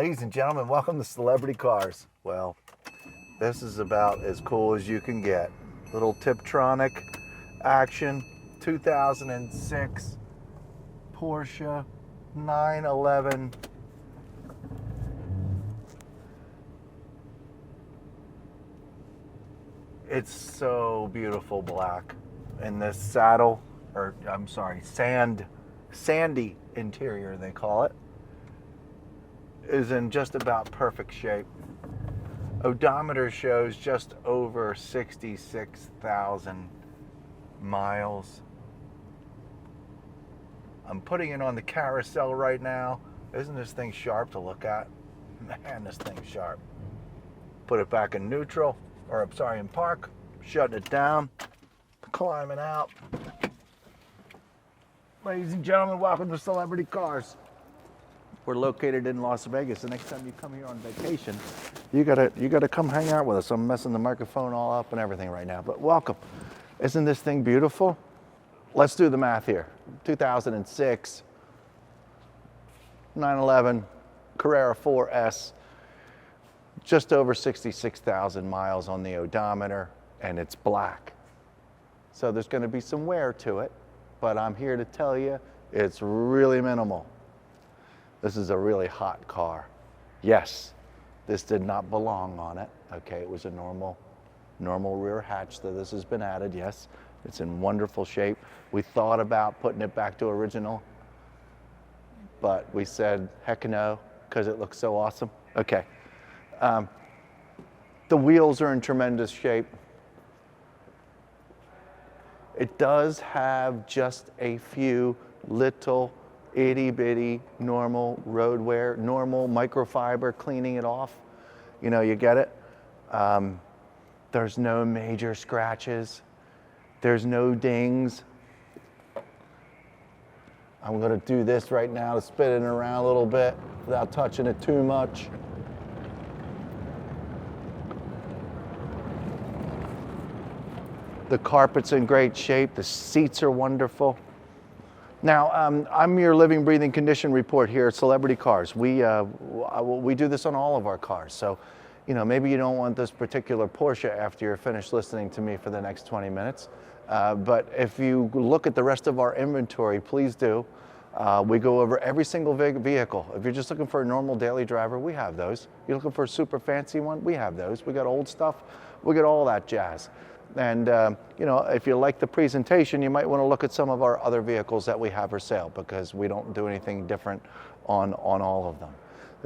Ladies and gentlemen, welcome to Celebrity Cars. Well, this is about as cool as you can get. Little Tiptronic action, 2006 Porsche 911. It's so beautiful black. And this saddle, or I'm sorry, sandy interior they call it, is in just about perfect shape. Odometer shows just over 66,000 miles. I'm putting it on the carousel right now. Isn't this thing sharp to look at? Man, this thing's sharp. Put it back in neutral, or I'm sorry, in park, shutting it down, climbing out. Ladies and gentlemen, welcome to Celebrity Cars. We're located in Las Vegas. The next time you come here on vacation, you gotta come hang out with us. I'm messing the microphone all up and everything right now, but welcome. Isn't this thing beautiful? Let's do the math here. 2006 911 Carrera 4S, just over 66,000 miles on the odometer, and it's black. So there's gonna be some wear to it, but I'm here to tell you it's really minimal. This is a really hot car. Yes, this did not belong on it. Okay, it was a normal rear hatch, so this has been added. Yes, it's in wonderful shape. We thought about putting it back to original, but we said, heck no, because it looks so awesome. Okay. The wheels are in tremendous shape. It does have just a few little itty bitty normal road wear, normal microfiber cleaning it off. You know, you get it. There's no major scratches. There's no dings. I'm gonna do this right now to spin it around a little bit without touching it too much. The carpet's in great shape. The seats are wonderful. Now, I'm your living, breathing condition report here at Celebrity Cars. We do this on all of our cars. So, you know, maybe you don't want this particular Porsche after you're finished listening to me for the next 20 minutes. But if you look at the rest of our inventory, please do. We go over every single vehicle. If you're just looking for a normal daily driver, we have those. You're looking for a super fancy one, we have those. We got old stuff, we got all that jazz. And you know, if you like the presentation, you might want to look at some of our other vehicles that we have for sale, because we don't do anything different on all of them.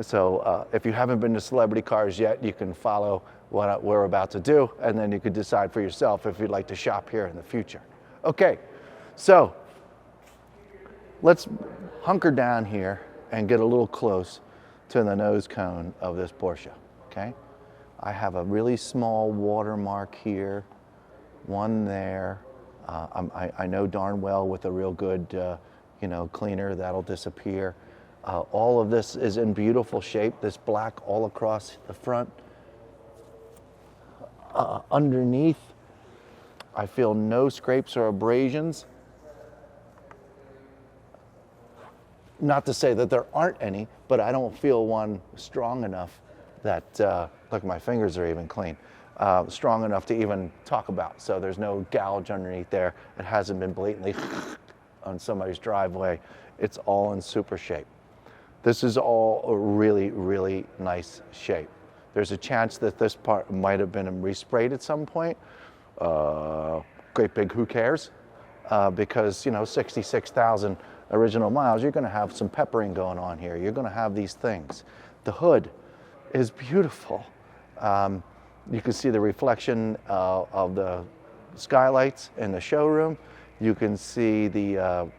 So if you haven't been to Celebrity Cars yet, you can follow what we're about to do, and then you could decide for yourself if you'd like to shop here in the future. Okay, so let's hunker down here and get a little close to the nose cone of this Porsche, okay? I have a really small watermark here, one there. I know darn well with a real good, you know, cleaner, that'll disappear. All of this is in beautiful shape. This black all across the front. Underneath, I feel no scrapes or abrasions. Not to say that there aren't any, but I don't feel one strong enough that, look, my fingers are even clean, strong enough to even talk about. So there's no gouge underneath there. It hasn't been blatantly on somebody's driveway. It's all in super shape. This is all a really, really nice shape. There's a chance that this part might have been resprayed at some point. Great big who cares? Because, you know, 66,000 original miles, you're gonna have some peppering going on here. You're gonna have these things. The hood is beautiful. You can see the reflection of the skylights in the showroom. You can see the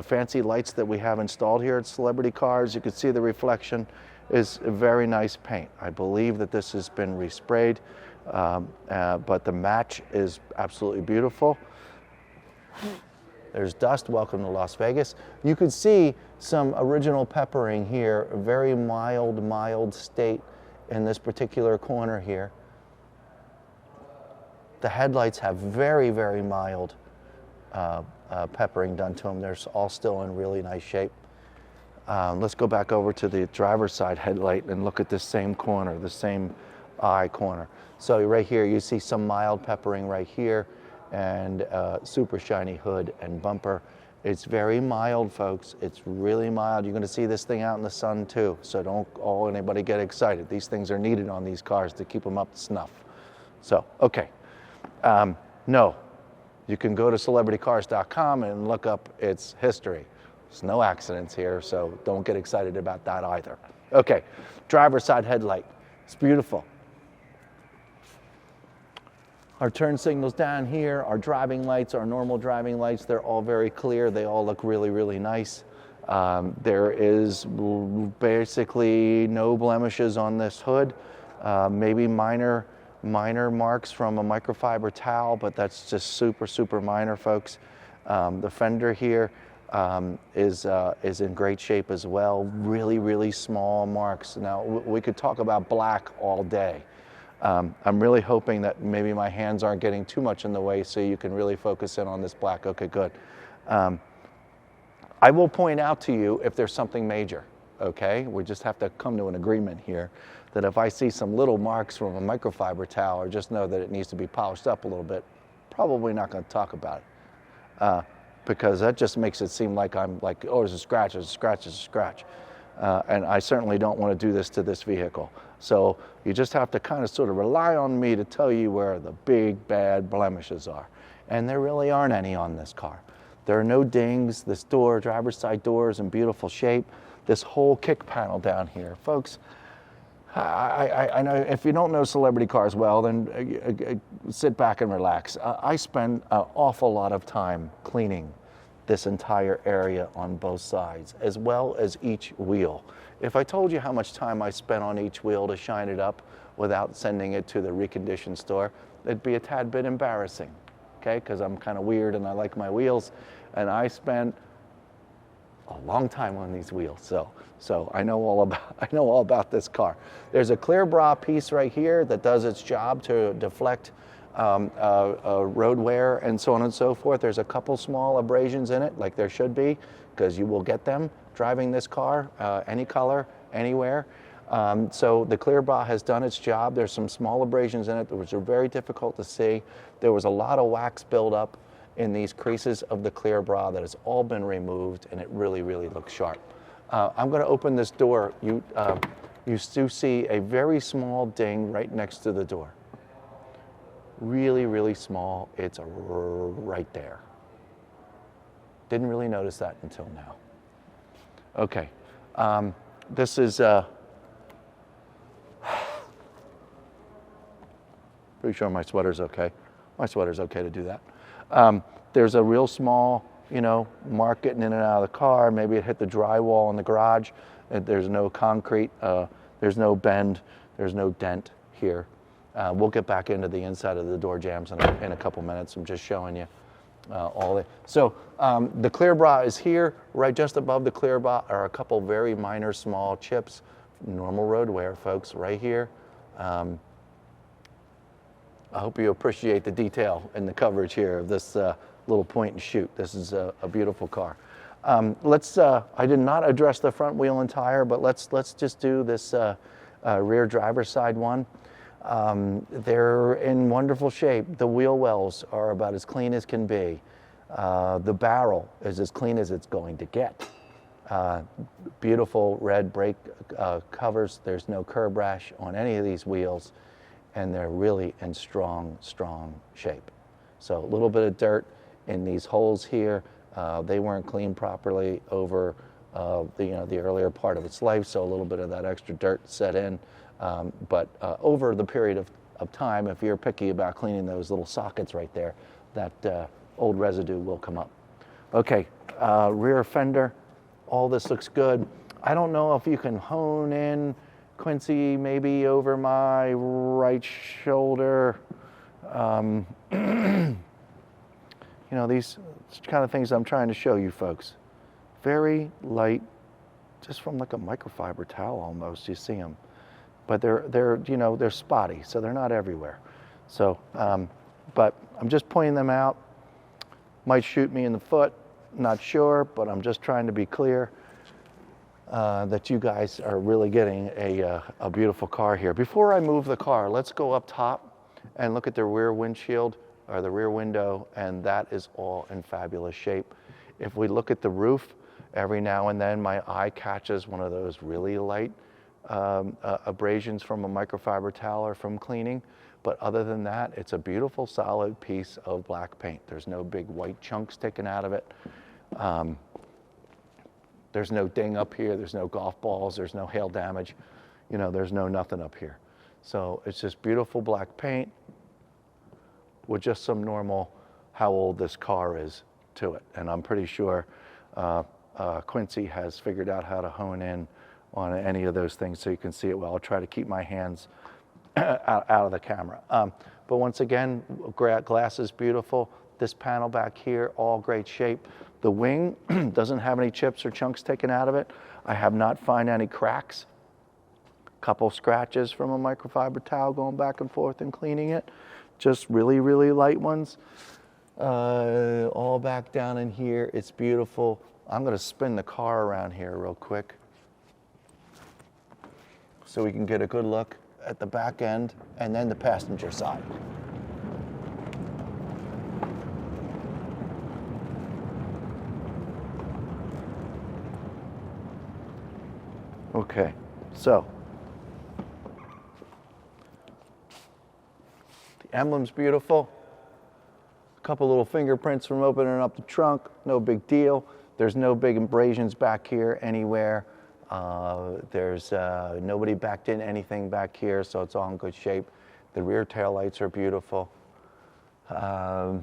fancy lights that we have installed here at Celebrity Cars. You can see the reflection is a very nice paint. I believe that this has been resprayed, but the match is absolutely beautiful. There's dust. Welcome to Las Vegas. You can see some original peppering here, a very mild state in this particular corner here. The headlights have very, very mild peppering done to them. They're all still in really nice shape. Let's go back over to the driver's side headlight and look at this same corner, the same eye corner. So right here, you see some mild peppering right here, and super shiny hood and bumper. It's very mild, folks. It's really mild. You're going to see this thing out in the sun too, so don't anybody get excited. These things are needed on these cars to keep them up to snuff. So, okay. No, you can go to celebritycars.com and look up its history. There's no accidents here, so don't get excited about that either. Okay, driver's side headlight. It's beautiful. Our turn signals down here, our driving lights, our normal driving lights, they're all very clear. They all look really, really nice. There is basically no blemishes on this hood. Maybe minor marks from a microfiber towel, but that's just super, super minor, folks. The fender here is in great shape as well. Really, really small marks. Now, we could talk about black all day. I'm really hoping that maybe my hands aren't getting too much in the way so you can really focus in on this black. Okay, good. I will point out to you if there's something major, okay? We just have to come to an agreement here that if I see some little marks from a microfiber towel, or just know that it needs to be polished up a little bit, probably not going to talk about it because that just makes it seem like I'm like, oh, there's a scratch, there's a scratch, there's a scratch. And I certainly don't want to do this to this vehicle. So you just have to kind of sort of rely on me to tell you where the big bad blemishes are. And there really aren't any on this car. There are no dings. This door, driver's side door, is in beautiful shape. This whole kick panel down here, folks, I know if you don't know celebrity cars well, then sit back and relax. I spend an awful lot of time cleaning this entire area on both sides, as well as each wheel. If I told you how much time I spent on each wheel to shine it up without sending it to the reconditioned store, it'd be a tad bit embarrassing, okay? Because I'm kind of weird and I like my wheels, and I spent a long time on these wheels, so I know all about this car. There's a clear bra piece right here that does its job to deflect road wear and so on and so forth. There's a couple small abrasions in it, like there should be, because you will get them driving this car, any color, anywhere. So the clear bra has done its job. There's some small abrasions in it which are very difficult to see. There was a lot of wax buildup in these creases of the clear bra that has all been removed, and it really, really looks sharp. I'm going to open this door. You do see a very small ding right next to the door. Really, really small. It's right there. Didn't really notice that until now. Okay, this is pretty sure my sweater's okay. My sweater's okay to do that. There's a real small, mark getting in and out of the car. Maybe it hit the drywall in the garage. There's no concrete. There's no bend. There's no dent here. We'll get back into the inside of the door jambs in a couple minutes. I'm just showing you all. So the clear bra is here. Right just above the clear bra are a couple very minor small chips. Normal road wear, folks, right here. I hope you appreciate the detail and the coverage here of this little point and shoot. This is a beautiful car. I did not address the front wheel and tire, but let's just do this rear driver's side one. They're in wonderful shape. The wheel wells are about as clean as can be. The barrel is as clean as it's going to get. Beautiful red brake covers. There's no curb rash on any of these wheels, and they're really in strong shape. So a little bit of dirt in these holes here. They weren't cleaned properly over the earlier part of its life, so a little bit of that extra dirt set in. But over the period of time, if you're picky about cleaning those little sockets right there, that old residue will come up. Okay, rear fender, all this looks good. I don't know if you can hone in, Quincy, maybe over my right shoulder. These kind of things I'm trying to show you folks. Very light, just from like a microfiber towel almost, you see them. But they're spotty, so they're not everywhere. So, but I'm just pointing them out. Might shoot me in the foot, not sure, but I'm just trying to be clear. that you guys are really getting a beautiful car here. Before I move the car, let's go up top and look at the rear windshield or the rear window, and that is all in fabulous shape. If we look at the roof, every now and then my eye catches one of those really light abrasions from a microfiber towel or from cleaning. But other than that, it's a beautiful, solid piece of black paint. There's no big white chunks taken out of it. There's no ding up here. There's no golf balls. There's no hail damage. You know, there's no nothing up here. So it's just beautiful black paint with just some normal how old this car is to it. And I'm pretty sure Quincy has figured out how to hone in on any of those things so you can see it well. I'll try to keep my hands out of the camera. But once again, glass is beautiful. This panel back here, all great shape. The wing doesn't have any chips or chunks taken out of it. I have not found any cracks. Couple scratches from a microfiber towel going back and forth and cleaning it. Just really, really light ones. All back down in here. It's beautiful. I'm going to spin the car around here real quick so we can get a good look at the back end and then the passenger side. Okay, so the emblem's beautiful. A couple little fingerprints from opening up the trunk, no big deal. There's no big abrasions back here anywhere. There's nobody backed in anything back here, so it's all in good shape. The rear taillights are beautiful. I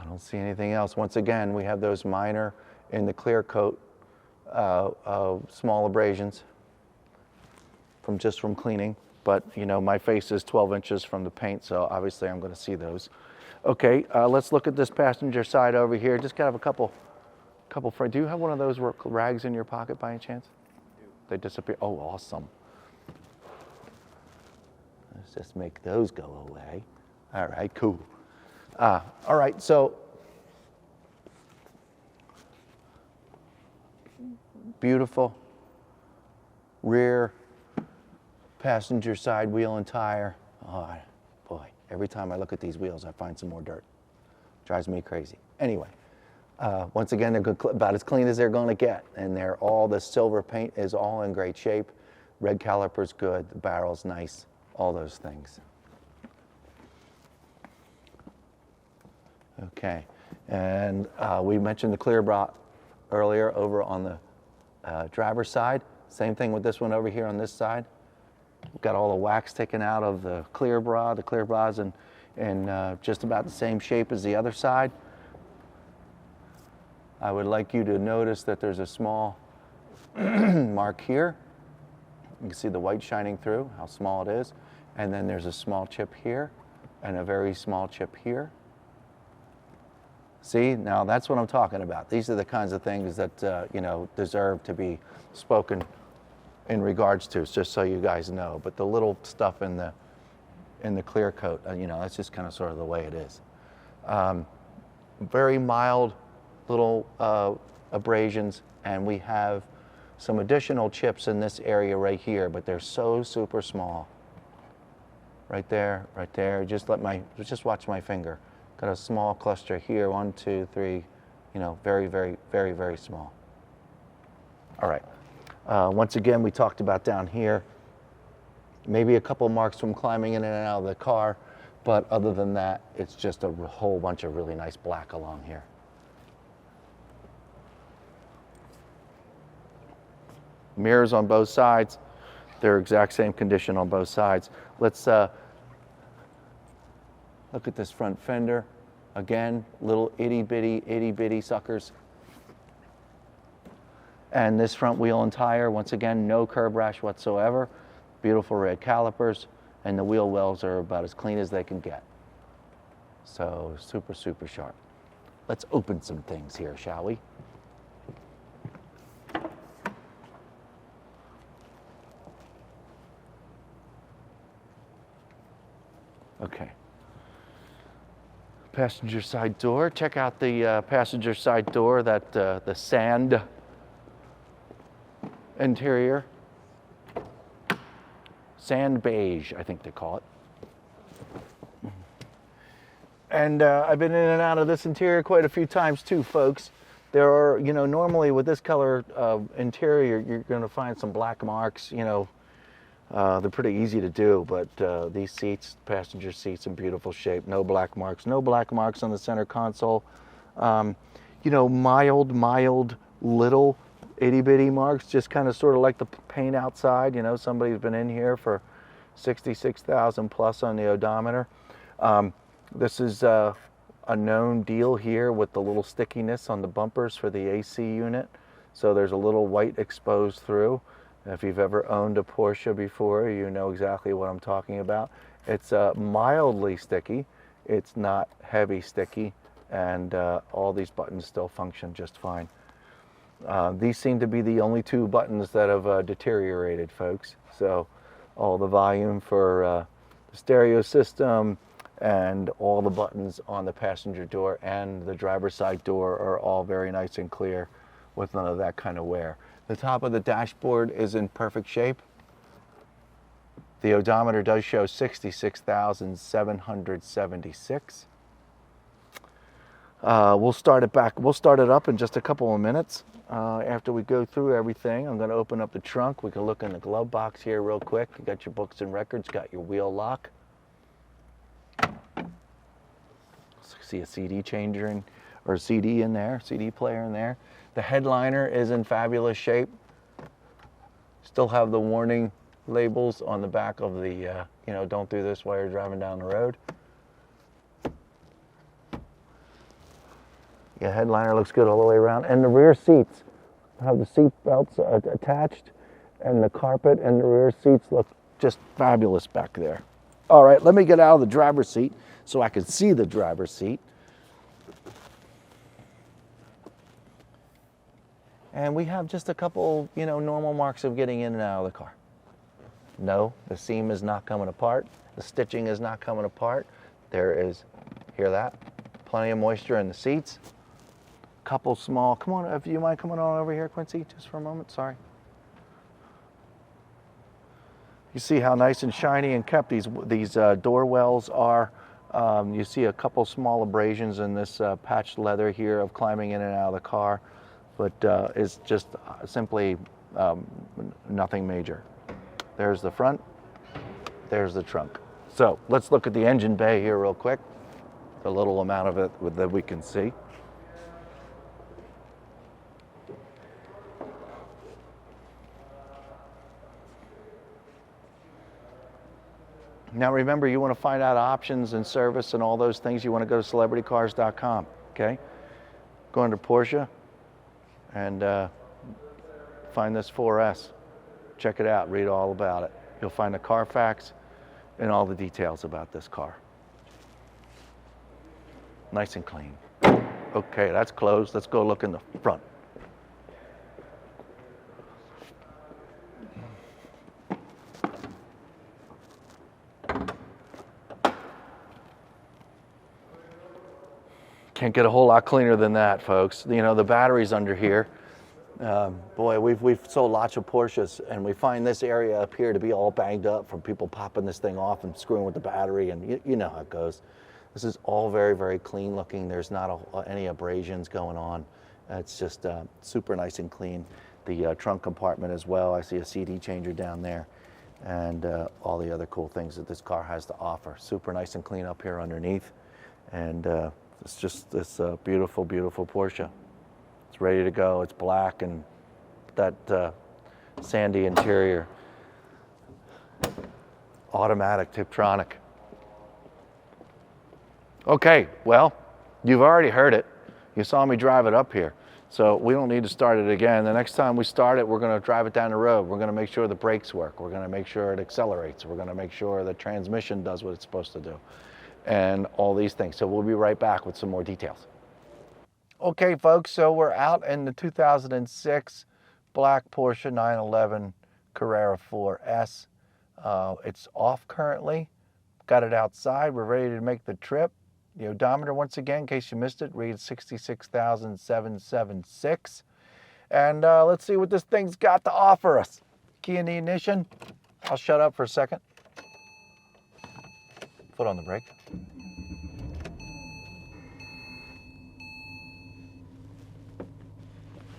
don't see anything else. Once again, we have those minor in the clear coat, small abrasions from cleaning. But you know, my face is 12 inches from the paint, so obviously I'm going to see those. Okay, let's look at this passenger side over here. Just got to have a couple. Do you have one of those rags in your pocket by any chance? They disappear. Oh, awesome. Let's just make those go away. All right, cool. All right, so beautiful rear passenger side wheel and tire. Oh, boy, every time I look at these wheels, I find some more dirt. Drives me crazy. Anyway. Once again, they're about as clean as they're going to get, and the silver paint is all in great shape. Red caliper's good, the barrel's nice, all those things. Okay, and we mentioned the clear bra earlier over on the driver's side. Same thing with this one over here on this side. We've got all the wax taken out of the clear bra. The clear bra's in just about the same shape as the other side. I would like you to notice that there's a small mark here. You can see the white shining through, how small it is. And then there's a small chip here and a very small chip here. See, now that's what I'm talking about. These are the kinds of things that, you know, deserve to be spoken in regards to, just so you guys know. But the little stuff in the clear coat, you know, that's just kind of sort of the way it is. Very mild little abrasions, and we have some additional chips in this area right here, but they're so super small. Right there, right there. Just watch my finger. Got a small cluster here, 1, 2, 3, you know, very, very, very, very small. All right. Once again, we talked about down here, maybe a couple marks from climbing in and out of the car, but other than that, it's just a whole bunch of really nice black along here. Mirrors on both sides. They're exact same condition on both sides. Let's look at this front fender. Again, little itty bitty suckers. And this front wheel and tire, once again, no curb rash whatsoever. Beautiful red calipers, and the wheel wells are about as clean as they can get. So super, super sharp. Let's open some things here, shall we? Okay. Passenger side door. Check out the passenger side door, that the sand interior. Sand beige, I think they call it. And I've been in and out of this interior quite a few times too, folks. There are, you know, normally with this color interior, you're going to find some black marks, you know. They're pretty easy to do, but these seats, passenger seats, in beautiful shape. No black marks. No black marks on the center console. You know, mild, little itty-bitty marks, just kind of sort of like the paint outside. You know, somebody's been in here for 66,000 plus on the odometer. This is a known deal here with the little stickiness on the bumpers for the AC unit. So there's a little white exposed through. If you've ever owned a Porsche before, you know exactly what I'm talking about. It's mildly sticky. It's not heavy sticky, and all these buttons still function just fine. These seem to be the only two buttons that have deteriorated, folks. So all the volume for the stereo system and all the buttons on the passenger door and the driver's side door are all very nice and clear with none of that kind of wear. The top of the dashboard is in perfect shape. The odometer does show 66,776. We'll start it up in just a couple of minutes. After we go through everything, I'm going to open up the trunk. We can look in the glove box here real quick. You got your books and records, got your wheel lock. See a CD changer or CD in there, CD player in there. The headliner is in fabulous shape. Still have the warning labels on the back of the, you know, don't do this while you're driving down the road. Yeah, headliner looks good all the way around. And the rear seats have the seat belts attached, and the carpet and the rear seats look just fabulous back there. All right, let me get out of the driver's seat so I can see the driver's seat. And we have just a couple, you know, normal marks of getting in and out of the car. No, the seam is not coming apart. The stitching is not coming apart. There is, hear that? Plenty of moisture in the seats. Couple small, come on, if you mind coming on over here, Quincy, just for a moment, sorry. You see how nice and shiny and kept these door wells are. You see a couple small abrasions in this patched leather here of climbing in and out of the car, but it's just simply nothing major. There's the front, there's the trunk. So let's look at the engine bay here real quick, the little amount of it that we can see. Now remember, you want to find out options and service and all those things, you want to go to celebritycars.com, okay? Go into Porsche and find this 4S. Check it out, read all about it. You'll find the Carfax and all the details about this car. Nice and clean. Okay, that's closed. Let's go look in the front. Can't get a whole lot cleaner than that, folks. You know, the battery's under here. Boy, we've sold lots of Porsches, and we find this area up here to be all banged up from people popping this thing off and screwing with the battery, and you know how it goes. This is all very, very clean looking. There's not any abrasions going on. It's just super nice and clean. The trunk compartment as well. I see a CD changer down there, and all the other cool things that this car has to offer. Super nice and clean up here underneath, and it's just this beautiful, beautiful Porsche. It's ready to go. It's black and that sandy interior. Automatic Tiptronic. Okay, well, you've already heard it. You saw me drive it up here. So we don't need to start it again. The next time we start it, we're going to drive it down the road. We're going to make sure the brakes work. We're going to make sure it accelerates. We're going to make sure the transmission does what it's supposed to do. And all these things. So we'll be right back with some more details. Okay, folks, so we're out in the 2006 black Porsche 911 Carrera 4S. It's off currently. Got it outside. We're ready to make the trip. The odometer, once again, in case you missed it, reads 66,776. And let's see what this thing's got to offer us. Key in the ignition. I'll shut up for a second. Foot on the brake.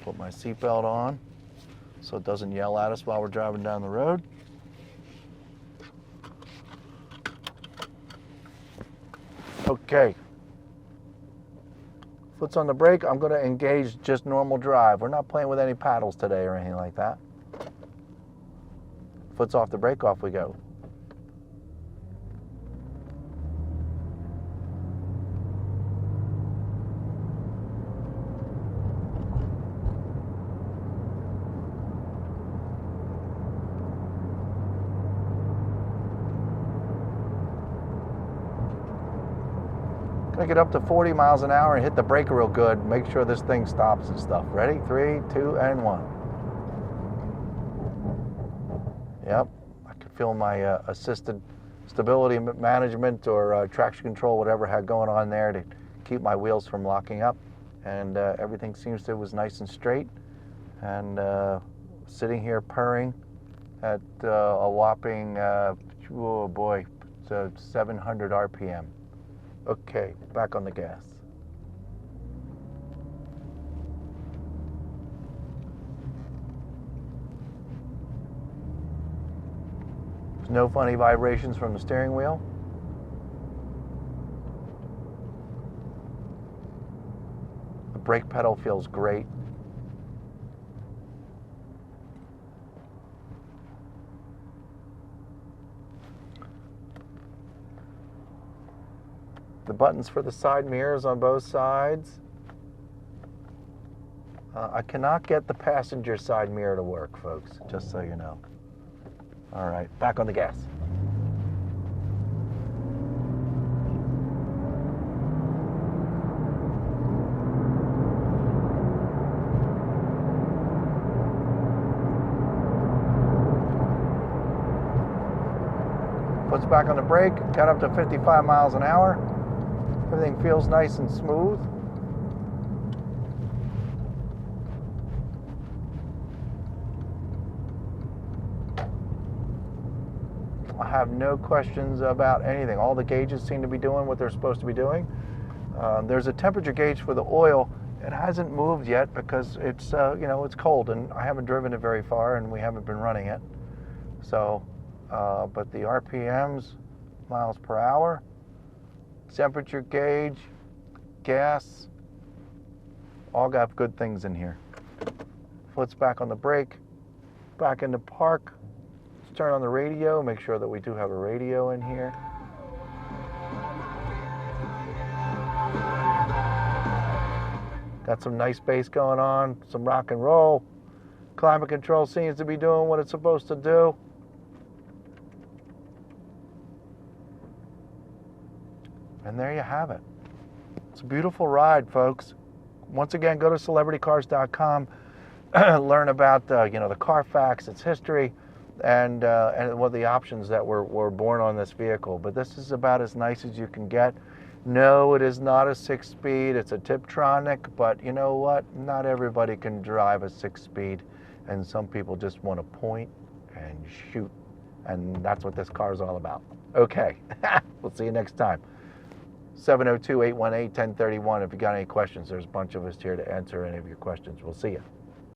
Put my seatbelt on so it doesn't yell at us while we're driving down the road. Okay. Foot's on the brake. I'm going to engage just normal drive. We're not playing with any paddles today or anything like that. Foot's off the brake, off we go. Gonna get up to 40 miles an hour and hit the brake real good. Make sure this thing stops and stuff. Ready? 3, 2, and 1. Yep, I could feel my assisted stability management or traction control, whatever I had going on there to keep my wheels from locking up. And everything seems to was nice and straight. And sitting here purring at a whopping, oh boy, so 700 RPM. Okay, back on the gas. There's no funny vibrations from the steering wheel. The brake pedal feels great. The buttons for the side mirrors on both sides. I cannot get the passenger side mirror to work, folks, just so you know. All right, back on the gas. Foot's back on the brake, got up to 55 miles an hour. Everything feels nice and smooth. I have no questions about anything. All the gauges seem to be doing what they're supposed to be doing. There's a temperature gauge for the oil. It hasn't moved yet because it's it's cold and I haven't driven it very far and we haven't been running it. So, but the RPMs, miles per hour, temperature gauge, gas, all got good things in here. Foot's back on the brake, back into park. Let's turn on the radio, make sure that we do have a radio in here. Got some nice bass going on, some rock and roll. Climate control seems to be doing what it's supposed to do. And there you have it. It's a beautiful ride, folks. Once again, go to celebritycars.com, learn about the Carfax, its history, and what the options that were born on this vehicle. But this is about as nice as you can get. No, it is not a 6-speed. It's a Tiptronic, but you know what? Not everybody can drive a 6-speed, and some people just want to point and shoot, and that's what this car is all about. Okay, we'll see you next time. 702-818-1031. If you got any questions, there's a bunch of us here to answer any of your questions. We'll see you.